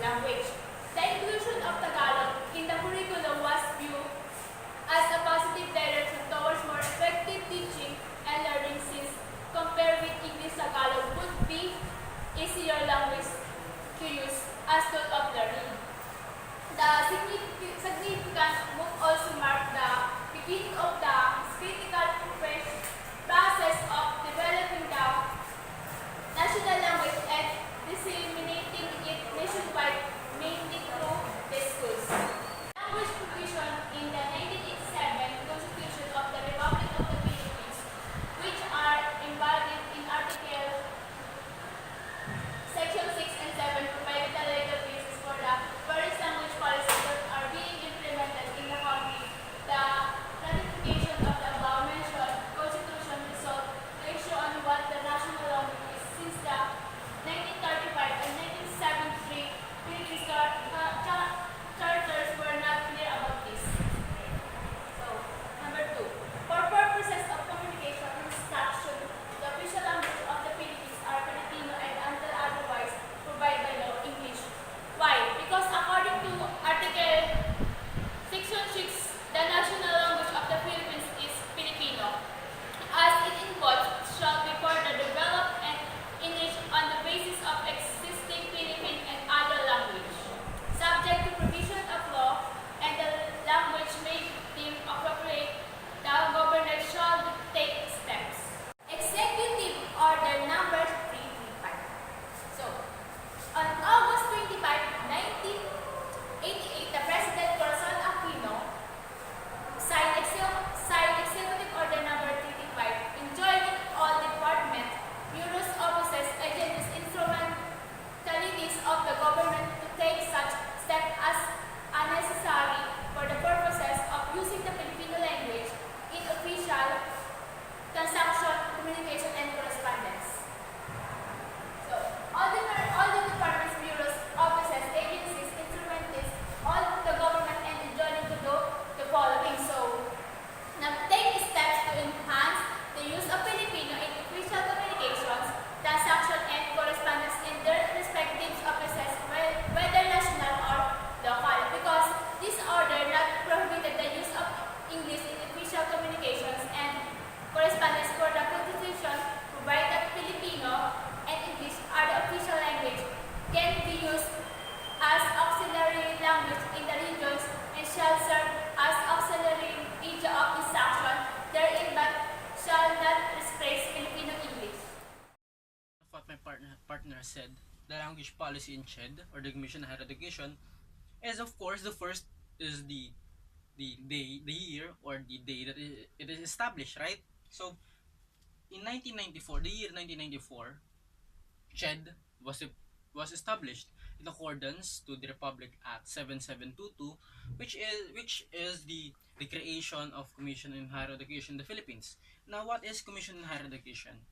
language. The inclusion of Tagalog in the curriculum was viewed as a positive direction towards more effective teaching and learning since compared with English, Tagalog would be easier language to use as tool of learning. The significant move also marked the beginning of the critical process of developing the national language and disseminating it nationwide, mainly through the schools. Language provision in the 1987 Constitution of the Republic of the Philippines, which are embodied in Article Section 6 and 7, provide the legal basis for the various language policies that are being implemented in the country. The ratification of the above-mentioned Constitution resolved the issue on what the national language is since the 1935 and 1973 Philippines charters were not clear about this. So, number 2. For purposes of communication and instruction, the official language of the Philippines are Filipino and until otherwise provided by law, English. Why? Because according to Article Section 6, the national language of the Philippines is Filipino. As it involves shall be further developed and English on the basis of existing Philippine and other language. Subject to provision of law and the language may deem appropriate, the governor shall take steps. Executive Order Number 335. So, on August 25, 1988, the President Corazon Aquino signed Executive Order Number 335, enjoining all departments, bureaus, offices, agencies, instrumentalities of the government to take such steps as are necessary for the purposes of using the Filipino language in official transaction, communication, and correspondence. So, all the departments, bureaus, offices, agencies, instrumentalities, all the government and enjoining to do the following. So, now take steps to enhance the use of Filipino in official communications, transaction, and correspondence in their respective offices, whether national or local. Because this order not prohibited the use of English in official communications and correspondence for the Constitution provide that Filipino and English are the official language, can be used as auxiliary language in the regions and shall serve as auxiliary media of instruction therein but shall not replace Filipino English. What my partner said, the language policy in CHED or the Commission on Higher Education is of course the first is the year or the day that it is established, right? So in 1994, the year 1994, CHED was established in accordance to the Republic Act 7722, which is the creation of Commission on Higher Education in the Philippines. Now, what is Commission on Higher Education?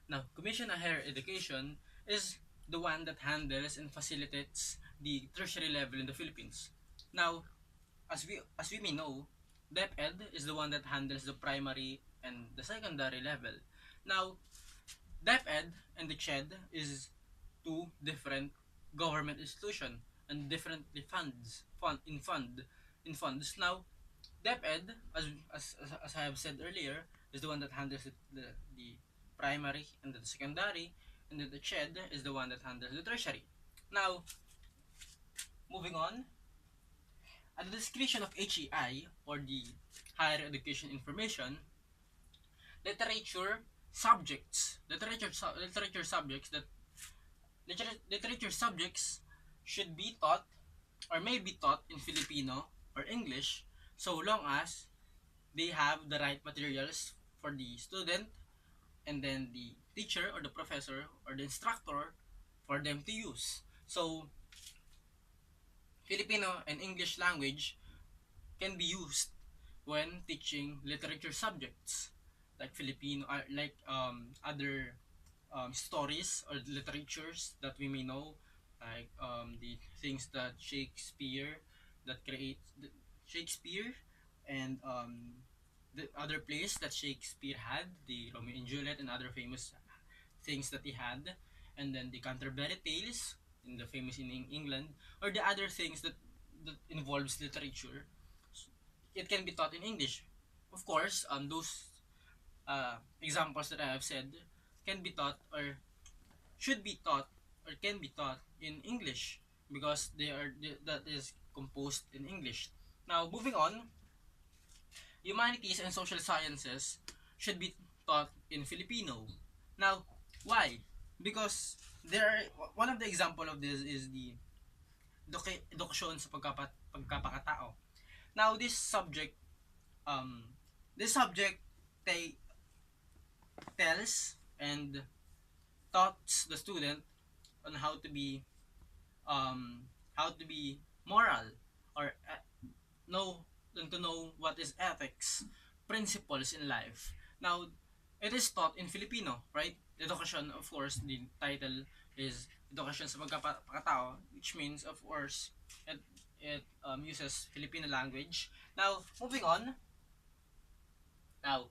Now, Commission on Higher Education is the one that handles and facilitates the tertiary level in the Philippines. Now, as we may know, DepEd is the one that handles the primary and the secondary level. Now, DepEd and the CHED is two different government institution and different funds. Now, DepEd, as I have said earlier, is the one that handles the primary and the secondary, and then the CHED is the one that handles the tertiary. Now, moving on, at the discretion of HEI, or the Higher Education Information, literature literature subjects should be taught or may be taught in Filipino or English so long as they have the right materials for the student and then the teacher or the professor or the instructor for them to use. So Filipino and English language can be used when teaching literature subjects like Filipino, like other stories or literatures that we may know, like the things that Shakespeare and the other plays that Shakespeare had, the Romeo and Juliet and other famous things that he had, and then the Canterbury Tales, in the famous in England, or the other things that involves literature, it can be taught in English. Of course, those examples that I have said can be taught or should be taught or can be taught in English because that is composed in English. Now, moving on, humanities and social sciences should be taught in Filipino. Now, why? Because there are, one of the example of this is the edukasyon sa pagkapakatao. Now, um, this subject they tells and taught the student on how to be moral or know and to know what is ethics, principles in life. Now, it is taught in Filipino, right? Education, of course, the title is Education sa Pagkapakatao, which means, of course, it uses Filipino language. Now, moving on. Now,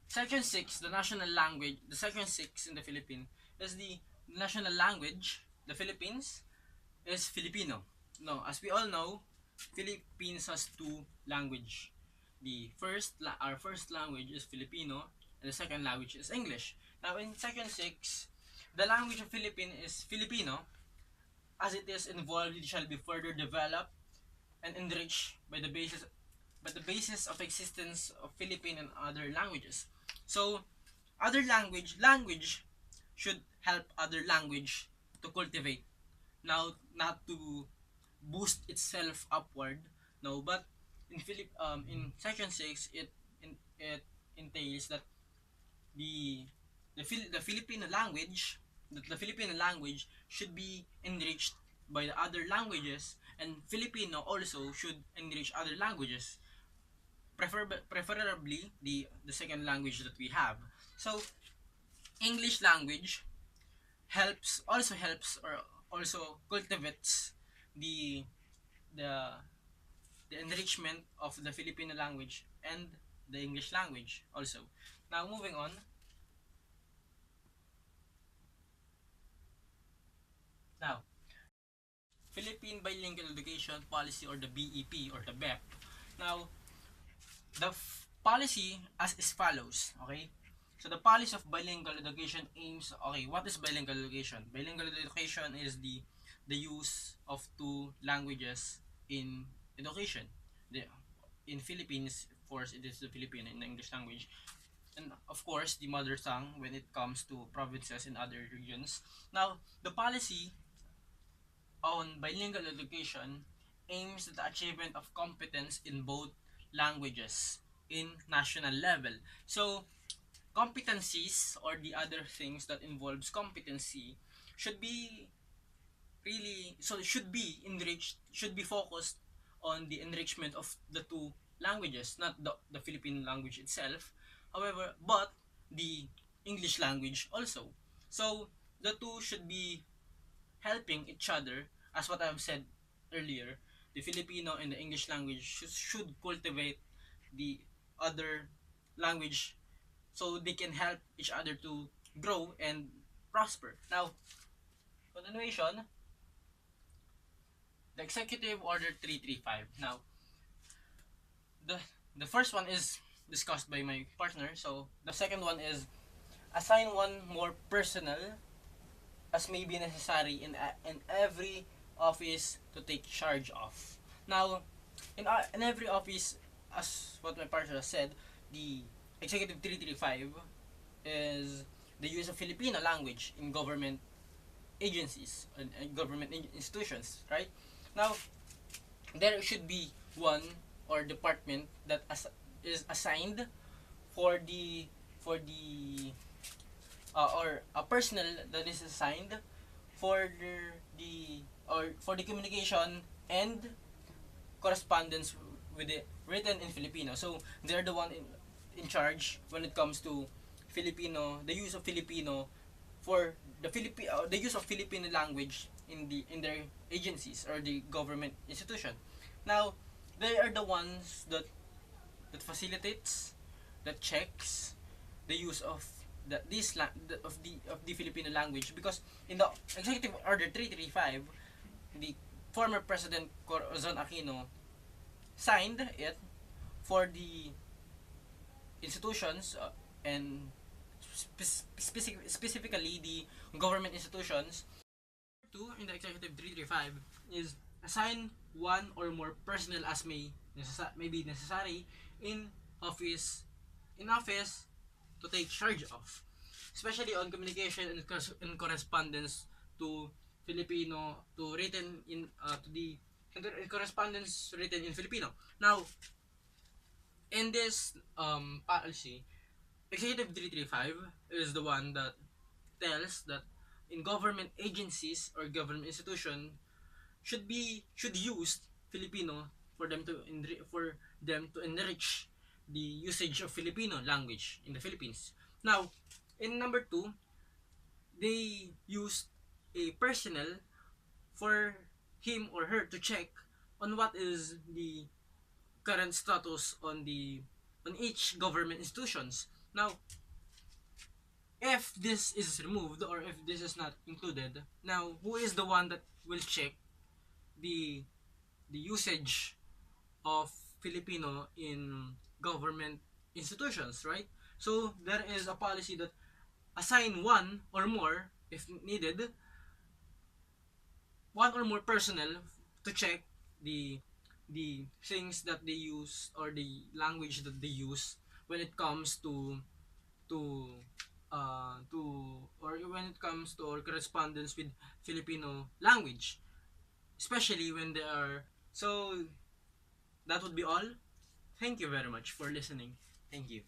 Section 6, the national language, the Section 6 in the Philippines is the national language. The Philippines is Filipino. No, as we all know, Philippines has two language. Our first language is Filipino, and the second language is English. Now, in Section 6, the language of Philippine is Filipino. As it is involved, it shall be further developed and enriched by the basis of existence of Philippine and other languages. So, other language should help other language to cultivate. Now, not to boost itself upward, no, but in Section 6, it entails that the the Filipino language the Filipino language should be enriched by the other languages, and Filipino also should enrich other languages, preferably the second language that we have. So, English language helps or also cultivates the the the enrichment of the Filipino language and the English language also. Now, moving on. Now, Philippine Bilingual Education Policy, or the BEP or the BEP. Now, the policy as is follows, okay? So the policy of bilingual education aims, okay, what is bilingual education? Bilingual education is the use of two languages in education. In Philippines, of course, it is the Filipino and the English language. And of course, the mother tongue when it comes to provinces in other regions. Now, the policy on bilingual education aims at the achievement of competence in both languages in national level. So, competencies or the other things that involves competency should be should be focused on the enrichment of the two languages, not the Philippine language itself, however, but the English language also. So the two should be helping each other, as what I've said earlier. The Filipino and the English language should cultivate the other language so they can help each other to grow and prosper. Now, continuation, the Executive Order 335. Now, the the first one is discussed by my partner. So, the second one is assign one more personnel as may be necessary in every office to take charge of. Now, in every office, as what my partner said, the Executive 335 is the use of Filipino language in government agencies and government institutions, right? Now, there should be one or department that is assigned for or a personnel that is assigned for the communication and correspondence with the written in Filipino. So they're the one in charge when it comes to Filipino, the use of Filipino for the use of Filipino language in their agencies or the government institution. Now, they are the ones that facilitates, that checks the use of of the Filipino language, because in the Executive Order 335, the former President Corazon Aquino signed it for the institutions, and specifically the government institutions. Two in the Executive 335 is assign one or more personnel as may be necessary in office to take charge of, especially on communication and correspondence to Filipino to written in to the correspondence written in Filipino. Now, in this policy, Executive 335 is the one that tells that in government agencies or government institution should use Filipino for them to enrich the usage of Filipino language in the Philippines. Now, in number two, they used a personnel for him or her to check on what is the current status on each government institutions. Now, if this is removed or if this is not included, now who is the one that will check the usage of Filipino in government institutions, right? So there is a policy that assign one or more, if needed, one or more personnel to check the things that they use or the language that they use when it comes to or when it comes to or correspondence with Filipino language, especially when they are. So that would be all. Thank you very much for listening. Thank you.